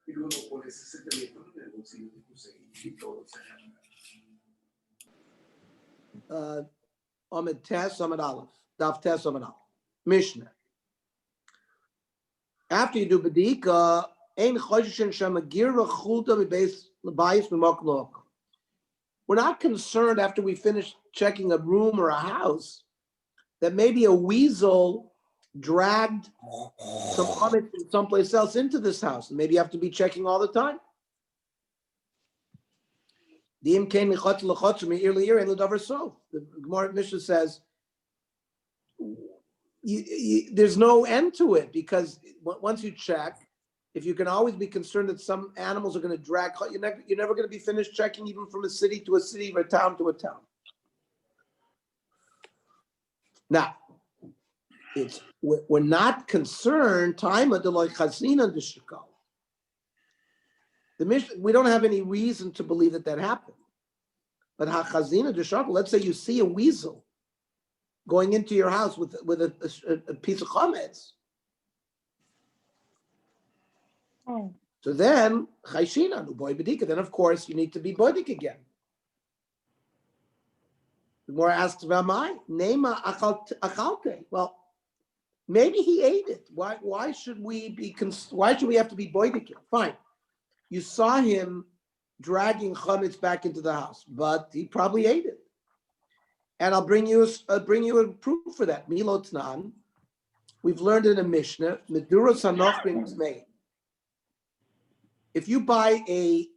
Y luego pones ese teléfono en el bolsillo de tu y todo se Amid Tes, Amid Aleph. Daf Tes, Amid Aleph. Mishnah. After you do Badika, Ein Choshen Shamagira Chulta B'Beis L'Bayis B'Mok L'Ok. We're not concerned after we finish checking a room or a house that maybe a weasel dragged some chametz from someplace else into this house. And maybe you have to be checking all the time. The Gemara Mishnah says there's no end to it, because once you check, if you can always be concerned that some animals are going to drag, you're never going to be finished checking, even from a city to a city or a town to a town. Now, we're not concerned. We don't have any reason to believe that happened. But let's say you see a weasel going into your house with a piece of chametz. Oh. So then, then of course you need to be boidik again. The more asks Ramai, Nema achalte. Well, maybe he ate it. Why should we have to be boidik? Fine. You saw him dragging chametz back into the house, but he probably ate it. And I'll bring you a proof for that. Milotnan. We've learned in a Mishnah, Meduros Hanoch brings made. If you buy a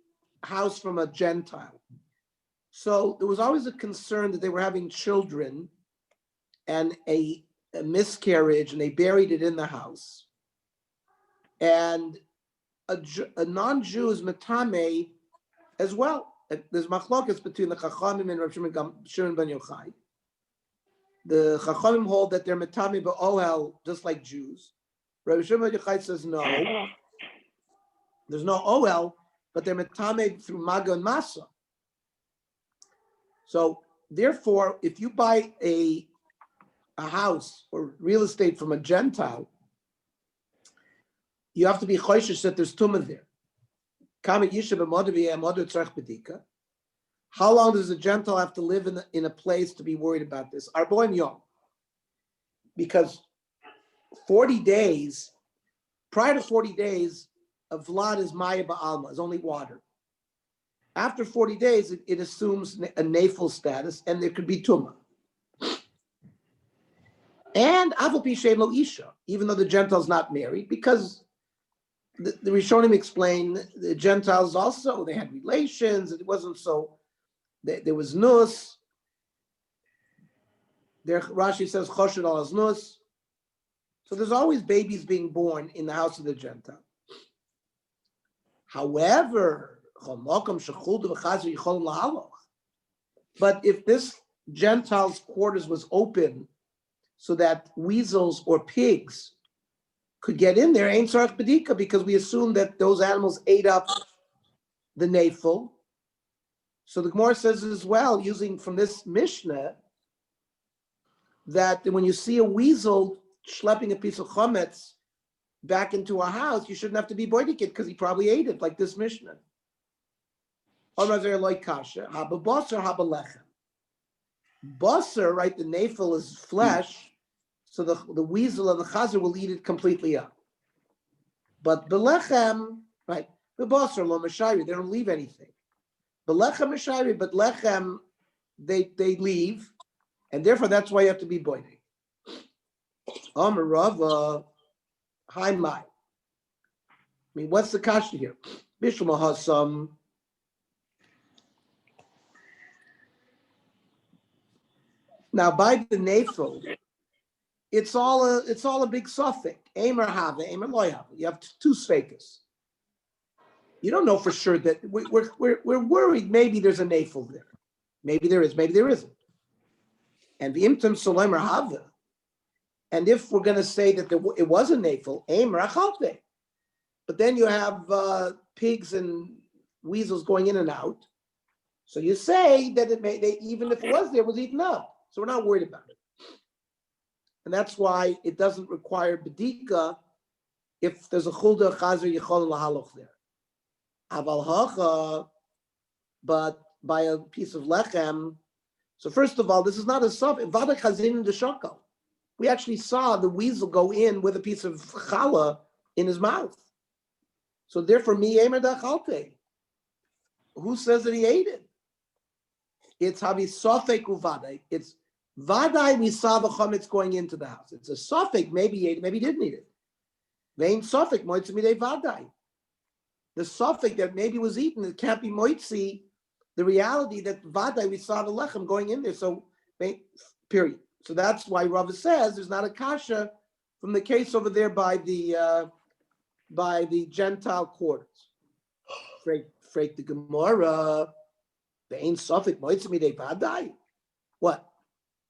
house from a Gentile, so there was always a concern that they were having children and a miscarriage, and they buried it in the house. And a non-Jew is metame as well. There's machlokas between the Chachamim and Rav Shimon ben Yochai. The Chachamim hold that they're metame ba'ohel, just like Jews. Rav Shimon ben Yochai says no. There's no ohel, but they're metame through maga and masa. So therefore, if you buy a house or real estate from a Gentile, you have to be choishish that there's tumah there. How long does a Gentile have to live in a place to be worried about this? Arboim yom. Because 40 days, prior to 40 days, a vlad is maya ba'alma, is only water. After 40 days, it assumes a nafel status, and there could be tumah. And aval pishem lo isha, even though the Gentile's not married, because the Rishonim explain the Gentiles also, they had relations. It wasn't so, there was nus. There, Rashi says, choshed al nus. So there's always babies being born in the house of the Gentile. However, but if this Gentile's quarters was open so that weasels or pigs could get in there, ain't sarach bedika, because we assume that those animals ate up the nafel. So the Gemara says as well, using from this Mishnah, that when you see a weasel schlepping a piece of chametz back into a house, you shouldn't have to be boidik it, because he probably ate it, like this Mishnah. Basar, right? The nafel is flesh, so the weasel and the chazer will eat it completely up. But belechem, right? The basar lo mashayri, they don't leave anything. Belechem mashayri, but lechem they leave, and therefore that's why you have to be boidik. Amar Rava, hi mai. I mean, what's the kasha here? Bishul mahasam. Now, by the nafel, it's all a big suffix. Aimer have, aimer loy have. You have two sveikas. You don't know for sure that we're worried. Maybe there's a nafel there. Maybe there is. Maybe there isn't. And the imtim soleimer have. And if we're going to say that it was a nafel, aimer achalte. But then you have pigs and weasels going in and out. So you say that even if it was there, it was eaten up. So we're not worried about it. And that's why it doesn't require bedika if there's a chulda chazer yichol lahaloch there. Aval hacha, but by a piece of lechem. So first of all, this is not a sufik. Vada chazin de shakal. We actually saw the weasel go in with a piece of challah in his mouth. So therefore, mi emer dachalte. Who says that he ate it? It's havi sofek uvadai. It's vadai. We saw the chametz going into the house. It's a sofek. Maybe he ate it. Maybe he didn't eat it. Vein sofek moitzi midei vadai. The sofek that maybe was eaten. It can't be moitzi. The reality that vadai we saw the lechem going in there. So period. So that's why Rava says there's not a kasha from the case over there by the Gentile quarters. Freak the Gemara. The ain't suffix moitzimi de vadai. What?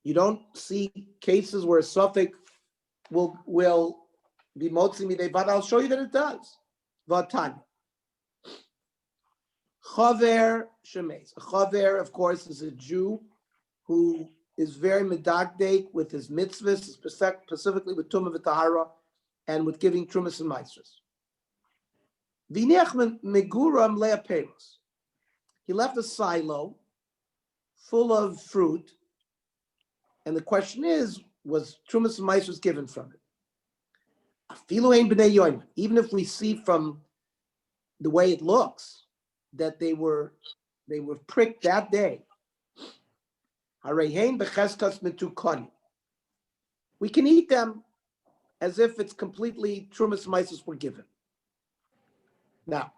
You don't see cases where a suffix will be moitzimi de vadai. I'll show you that it does. Vatan. Chaver shemes. A chaver, of course, is a Jew who is very medagdek with his mitzvahs, specifically with tumah v'tahara, and with giving trumas and maasros. V'nech meguram le'aperos. He left a silo full of fruit, and the question is, was trumas and maasros given from it? Afilu ein b'nei yoim. Even if we see from the way it looks that they were pricked that day. We can eat them as if it's completely trumas maisus were given. Now,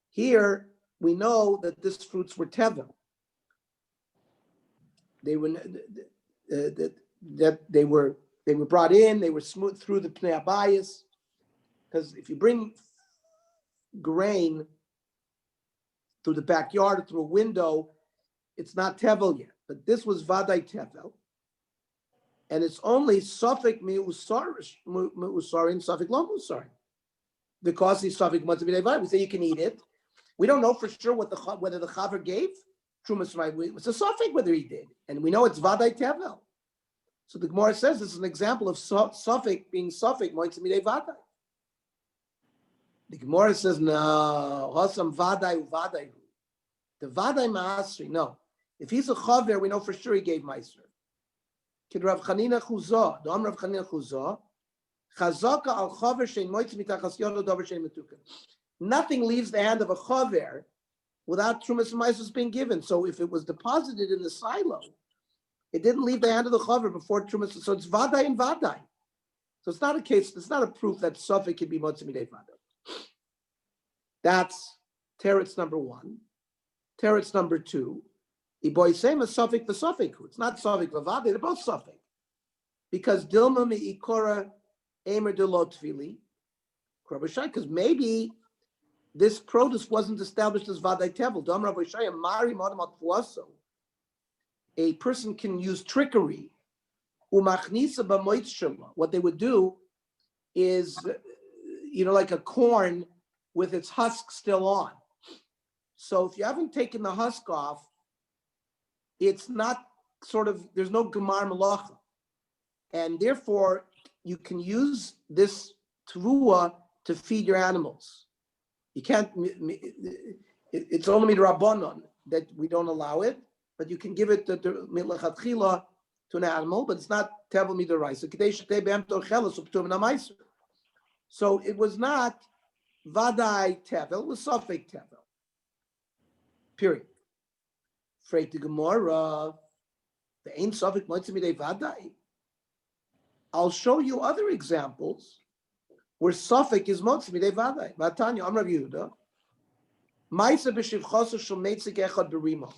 here we know that these fruits were tevel. They were that they were brought in. They were smooth through the pnei abayis, because if you bring grain through the backyard or through a window, it's not tevel yet. But this was vadai tevel, and it's only sofik mi'usarin, sofik lo musarin, because he's sofik matzah. We say you can eat it. We don't know for sure whether the chaver gave trumas right. It's a sofik whether he did, and we know it's vadai tevel. So the Gemara says this is an example of sofik being sofik moitzah midei vadai. The Gemara says, no, Hasam vadai uvadai. The vadai ma'asri, no. If he's a chaver, we know for sure he gave meiser. Kid Rav Chanina Chuzah, the Rav Chanina Chuzah, chazaka al chaver shein moitz mitachas yodo dover shein metuken. Nothing leaves the hand of a chaver without trumas and meiser being given. So if it was deposited in the silo, it didn't leave the hand of the chaver before trumas. So it's vadai and vadai. So it's not a case. It's not a proof that sofek can be moitz midei vadai. That's teretz number one. Teretz number two. Iboisem is sofik v'sofik. It's not sofik v'vadi. They're both sofik. Because dilma me'ikora emer de lotvili. Because maybe this produce wasn't established as vadai tevel. Dom Rav Shaya mari modam atfuaso. A person can use trickery. Umachnisa b'moitz shema. What they would do is, like a corn with its husk still on. So if you haven't taken the husk off, it's not there's no gemar malacha. And therefore, you can use this teruah to feed your animals. You can't, it's only midrabanan that we don't allow it, but you can give it to an animal, but it's not tevel midaraisa. So it was not vadai tevel, was sofek tevel. Period. Freit the Gemara, the ain't sofek moitzimidei vadai. I'll show you other examples where sofek is moitzimidei vadai. Vatanya Amrav Yehuda, ma'isa b'shivchosu shel meitzik echad berimo.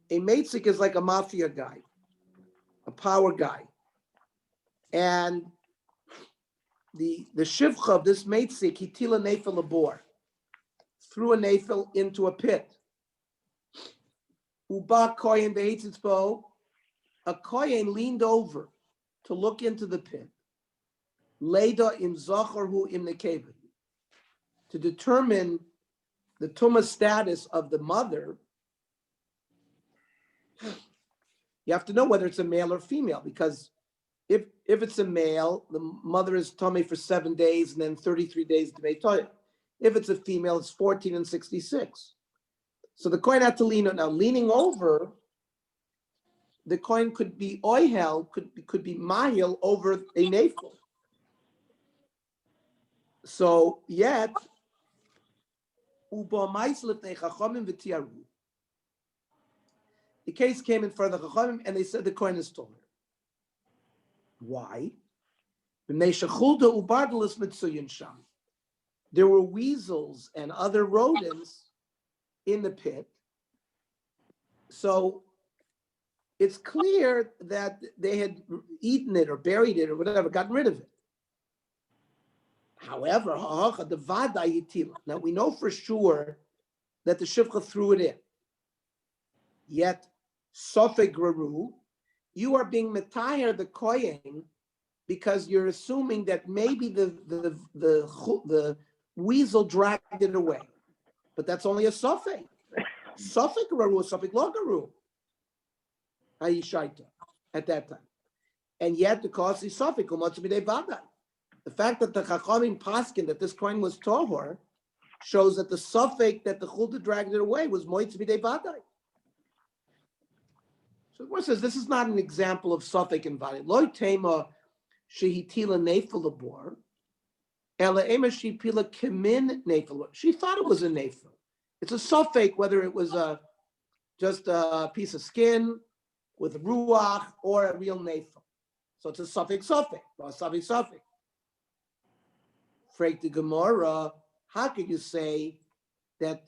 A meitzik is like a mafia guy, a power guy, and the shivcha of this meitzik, he tila nefel labor, threw a nefel into a pit. Uba kohen be'etzitzbo, a kohen leaned over to look into the pit. Leda im zacharhu im nekeva, to determine the tumah status of the mother. You have to know whether it's a male or female, because if it's a male, the mother is tummy for 7 days and then 33 days to make toya. If it's a female, it's 14 and 66. So the coin had to lean on. Now leaning over, the coin could be oihel, could be mahil over a nafel. So yet, the case came in front of the Chachamim and they said the coin is taller. Why? There were weasels and other rodents in the pit. So it's clear that they had eaten it or buried it or whatever, gotten rid of it. However, now we know for sure that the shivcha threw it in. Yet, sofek graru, you are being metayar the kohen because you're assuming that maybe the weasel dragged it away, but that's only a sofek. Sofek graru, sofek lo graru. Ayishaita at that time, and yet the cause is sofek umatzmidei vadai. The fact that the Chachamim paskin that this coin was tohor shows that the suffix that the chulta dragged it away was moitz b'dei vadai. So the Gemara says this is not an example of suffix and vadai. Lo tema shehitila nefel labor, ela ema shehipila kemin nefel. She thought it was a nefel. It's a suffix whether it was just a piece of skin with ruach or a real nefel. So it's a suffix, or a suffix. Frag the Gemara, how could you say that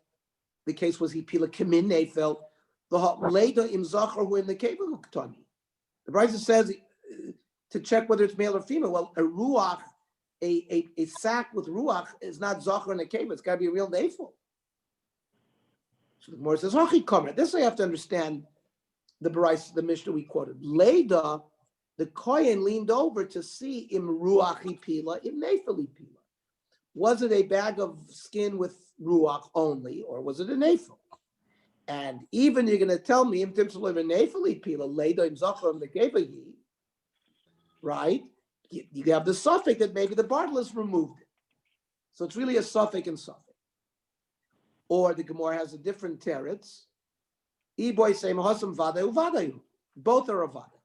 the case was he pila kemin nefel? The leda im zachar who in the cave of Uktani. The Brisa says to check whether it's male or female. Well, a ruach, a sack with ruach is not zachar in a cave. It's got to be a real nefel. So the Gemara says, "Hachi kamer." This I have to understand. The Brisa, the Mishnah we quoted. Leda, the kohen leaned over to see im ruachi pila, im nefeli pila. Was it a bag of skin with ruach only, or was it a nefel? And even you're going to tell me, right? You have the suffix that maybe the bartless removed it. So it's really a suffix and suffix. Or the Gemara has a different teretz. Both are a vada.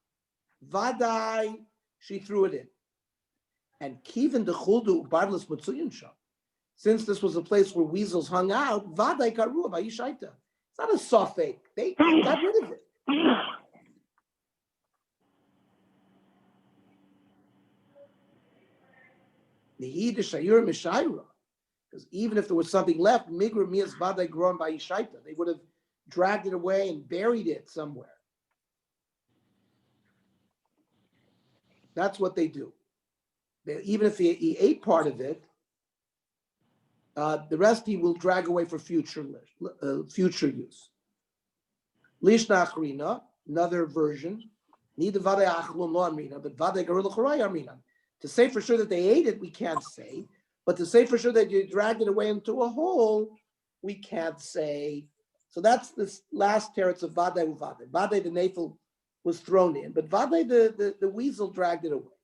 Vadai, she threw it in. And Kivin de Chuldu Bartles Mutsuyin Shah. Since this was a place where weasels hung out, Vadai Karua Vayishaita. It's not a suffix. They got rid of it. Because even if there was something left, Migra Mias Vadai Grown Vayishaita, they would have dragged it away and buried it somewhere. That's what they do. Even if he ate part of it, the rest he will drag away for future use. Lishna achrina, another version. Need the vade achlum lo amrina, but vade garul choray amrina. To say for sure that they ate it, we can't say. But to say for sure that you dragged it away into a hole, we can't say. So that's this last teretz of vade uvade. Vade the nafel was thrown in, but vade the weasel dragged it away.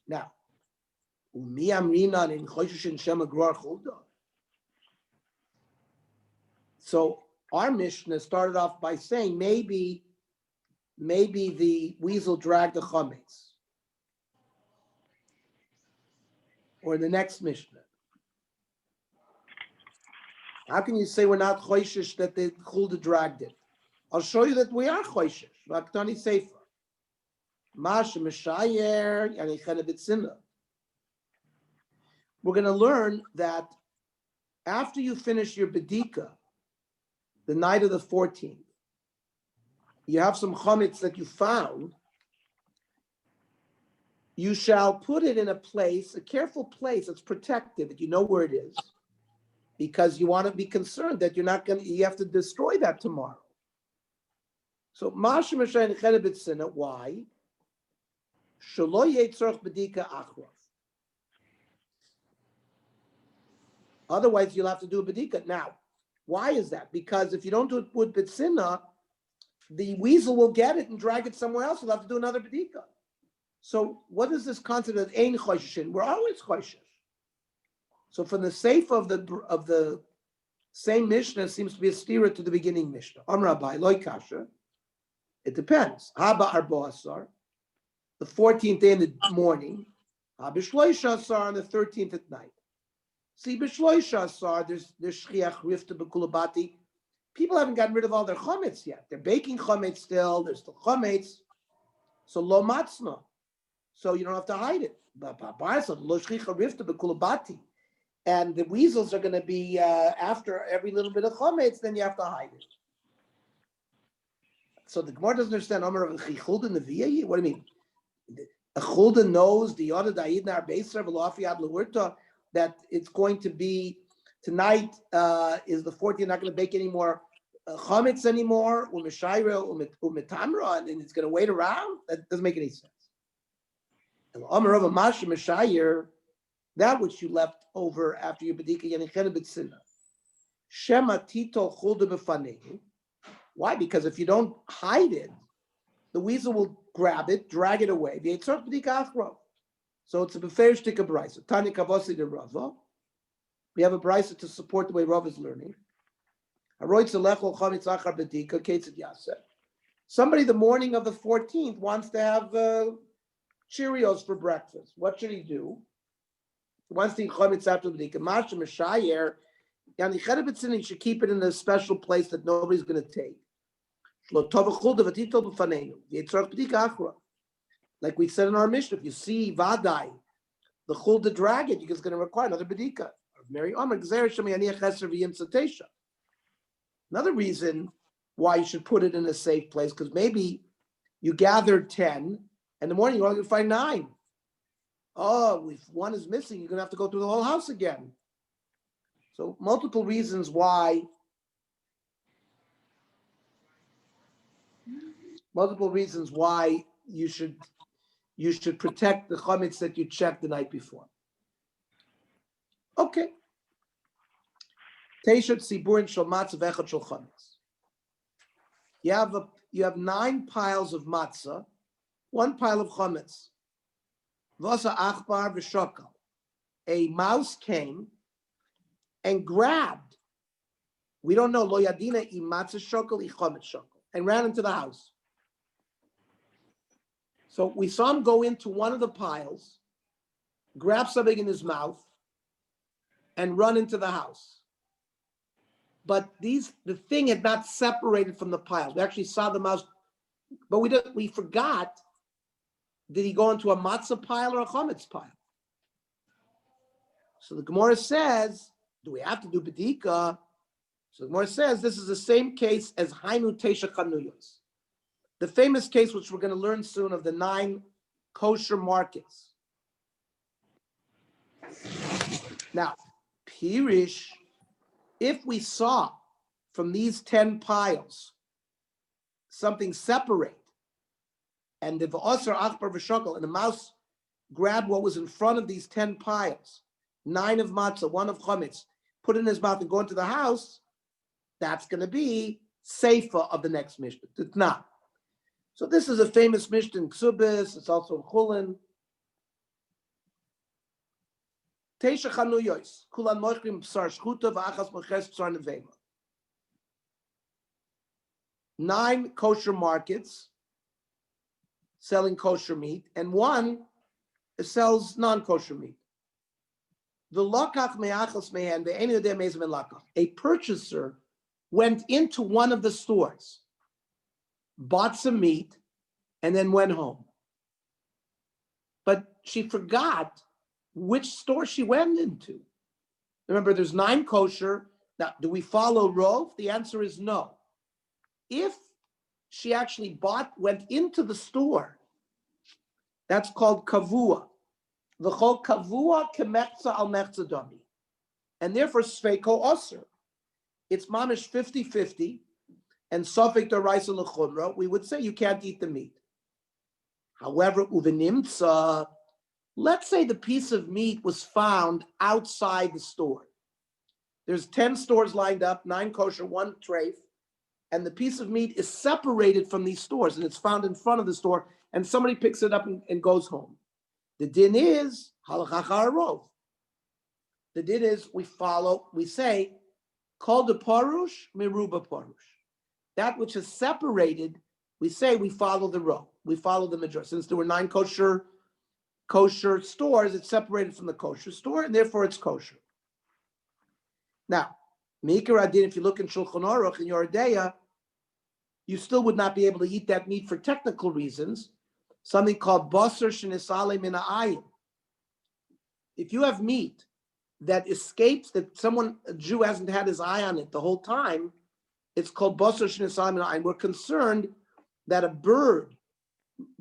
Now, so our Mishnah started off by saying maybe the weasel dragged the chametz. Or the next Mishnah. How can you say we're not choishish that the chulda dragged it? I'll show you that we are choishish. Raktani sefer. We're going to learn that after you finish your bedika, the night of the 14th, you have some chametz that you found, you shall put it in a place, a careful place that's protected, that you know where it is, because you want to be concerned that you have to destroy that tomorrow. So, why? Otherwise, you'll have to do a bedika. Now, why is that? Because if you don't do it with bitsina, the weasel will get it and drag it somewhere else. We'll have to do another bedika. So what is this concept of ein chosheshin? We're always choshesh. So from the seif of the same Mishnah seems to be a stira to the beginning Mishnah. Amar Abai loy kasha. It depends. Haba arba asar, the 14th day in the morning. Haba shloisha asar on the 13th at night. See, b'shloisha asar, there's shchiach rifta b'kulabati. People haven't gotten rid of all their chametz yet. They're baking chametz still. There's still chametz. So lo matzna. So you don't have to hide it. And the weasels are going to be after every little bit of chametz, then you have to hide it. So the Gemara doesn't understand. What do you mean? A chulda knows the yada da'id nar beisar v'loafi ad leurta that it's going to be tonight is the 14th. Not going to bake any more chametz anymore. Umeshayra umetamra, and it's going to wait around. That doesn't make any sense. Amar of a masha meshayir, that which you left over after your bedika yanichena b'tzina. Shema tito chulda b'fanehu. Why? Because if you don't hide it, the weasel will grab it, drag it away. So it's a beferish tika brisa. Tani kavosi de Rava. We have a brisa to support the way Rav is learning. Somebody the morning of the 14th wants to have Cheerios for breakfast. What should he do? He wants to eat chametz after the bedika. Masha meshayer. He should keep it in a special place that nobody's going to take. Like we said in our Mishnah, if you see vadai, the chulda drag it, you're going to require another bedika. Another reason why you should put it in a safe place, because maybe you gathered 10, and in the morning you're only going to find 9. Oh, if one is missing, you're going to have to go through the whole house again. So multiple reasons why you should protect the chametz that you checked the night before. Okay. Teishat siburin shel matzah v'echad shel chametz. You have 9 piles of matzah, 1 pile of chametz. V'asa achbar v'shokal. A mouse came and grabbed. We don't know lo yadina I matzah shokal I chametz shokal, and ran into the house. So we saw him go into one of the piles, grab something in his mouth, and run into the house. But the thing had not separated from the pile. We actually saw the mouse, but we forgot. Did he go into a matzah pile or a chametz pile? So the Gemara says, do we have to do bedika? So the Gemara says this is the same case as Hainu Teisha Chanuyos, the famous case which we're going to learn soon of the 9 kosher markets. Now, Pirish, if we saw from these 10 piles something separate, and the v'asar achbar v'shokal, and the mouse grabbed what was in front of these 10 piles, 9 of matzah, 1 of chametz, put it in his mouth and go into the house, that's going to be seifa of the next Mishnah. It's not. So this is a famous Mishnah in Ksubis. It's also in Chulin. Teisha chanuyos, kulan mochrim psar shchuta v'achas moches psar nevema. 9 kosher markets selling kosher meat, and 1 sells non-kosher meat. The lakach me'achas mehen ve'enu yodeh me'ezeh men lakach. A purchaser went into one of the stores, bought some meat, and then went home. But she forgot which store she went into. Remember, there's 9 kosher. Now, do we follow Rov? The answer is no. If she actually went into the store, that's called kavua. V'chol kavua kemechza al mechza dami. And therefore, sveiko osir. It's mamish 50-50, and sofek d'oraisa l'chumra, we would say you can't eat the meat. However, uvenimtza, let's say the piece of meat was found outside the store. There's 10 stores lined up, 9 kosher, 1 treif, and the piece of meat is separated from these stores, and it's found in front of the store, and somebody picks it up and goes home. The din is halacha harov. The din is we say, kol de parush meruba parush. That which is separated, we say we follow the row. We follow the majority. Since there were 9 kosher stores, it's separated from the kosher store, and therefore it's kosher. Now, Mikra Adin, if you look in Shulchan Aruch in your Deya, you still would not be able to eat that meat for technical reasons. Something called basar shenisale min ha'ayin. If you have meat that escapes, that a Jew hasn't had his eye on it the whole time, it's called basar shenisale min ha'ayin. We're concerned that a bird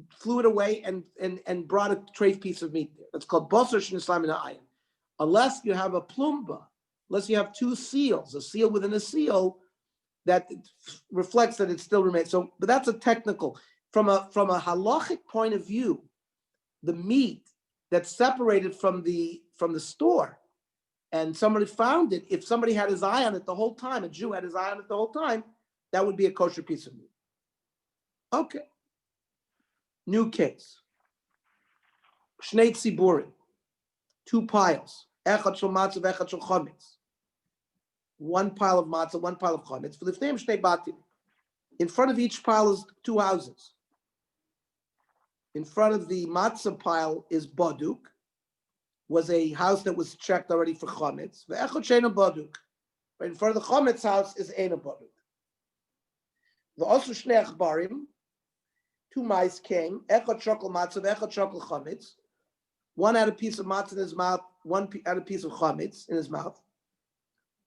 flew it away and brought a treif piece of meat there. That's called basar shenisale min ha'ayin. Unless you have a plumba, unless you have 2 seals, a seal within a seal, that reflects that it still remains. So, but that's a technical. From a halachic point of view, the meat that's separated from the store, and somebody found it, if somebody had his eye on it the whole time, a Jew had his eye on it the whole time, that would be a kosher piece of meat. Okay. New case. Shnei tziburim, 2 piles. Echad shel matzah, echad shel chometz. 1 pile of matzah, 1 pile of chometz. For the shnei batim. In front of each pile is 2 houses. In front of the matzah pile is baduk, was a house that was checked already for chometz. Ve'echad she'eino baduk. Right in front of the chometz house is eino baduk. The also shnei achbarim, 2 mice came. Echad shokol matzah, echad shokol chometz. One had a piece of matzah in his mouth, one had a piece of chometz in his mouth.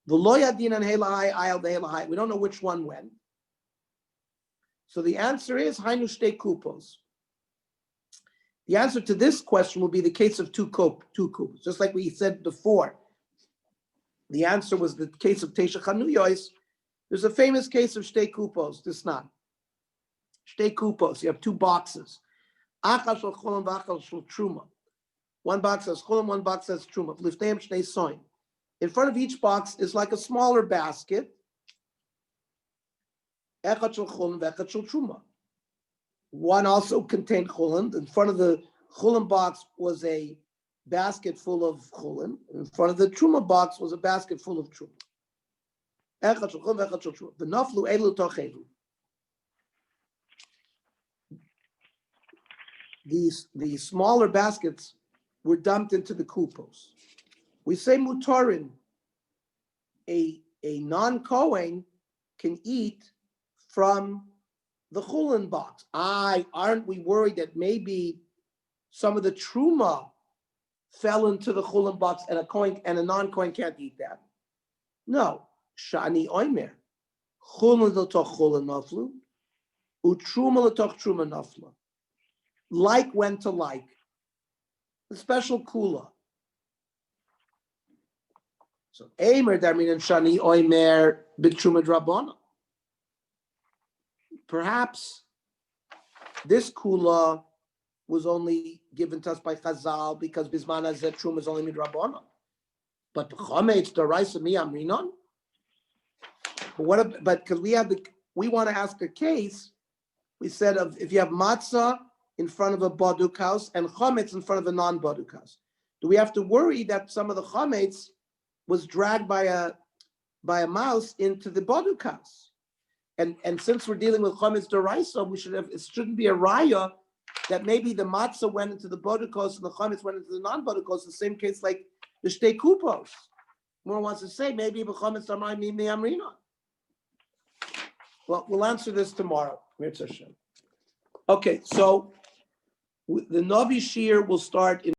We don't know which one went. So the answer is hainu shtei kupos. The answer to this question will be the case of 2 kupos, just like we said before. The answer was the case of Tesha Chanuyos. There's a famous case of shtei kupos. This not shtei kupos. You have 2 boxes. Achal shel cholam v'achal shel truma. 1 box has cholam, 1 box has truma. Lifteim shnei soin. In front of each box is like a smaller basket. Echad shel chulin, echad shel truma. One also contained chulin. In front of the chulin box was a basket full of chulin. In front of the truma box was a basket full of truma. Echad shel chulin, echad shel truma. V'naflu elu toch elu. The smaller baskets were dumped into the kupos. We say mutarin, a non-Kohen can eat from the chulin box. Aren't we worried that maybe some of the truma fell into the chulin box and a non-Kohen can't eat that? No. Shani oimer. Chulin l'toch chulin naflu, utruma l'toch truma nafla. Like went to like. A special kula. So Eimer Darmin and Shani Oimer B'Truma Drabana. Perhaps this kula was only given to us by Chazal because Bisman Hazeh Truma is only midrabana. But Chometz Daraisa Mi Amrinon. But because we want to ask a case, we said if you have matzah in front of a baduk house and chometz in front of a non-baduk house, do we have to worry that some of the chometz was dragged by a mouse into the baduk house? And since we're dealing with chometz deraisa, it shouldn't be a raya that maybe the matzah went into the baduk house and the chometz went into the non-baduk house. The same case like the shtei kupos. More wants to say maybe the chometz damai mi amrina. Well, we'll answer this tomorrow. Okay, so the Navi Shir will start in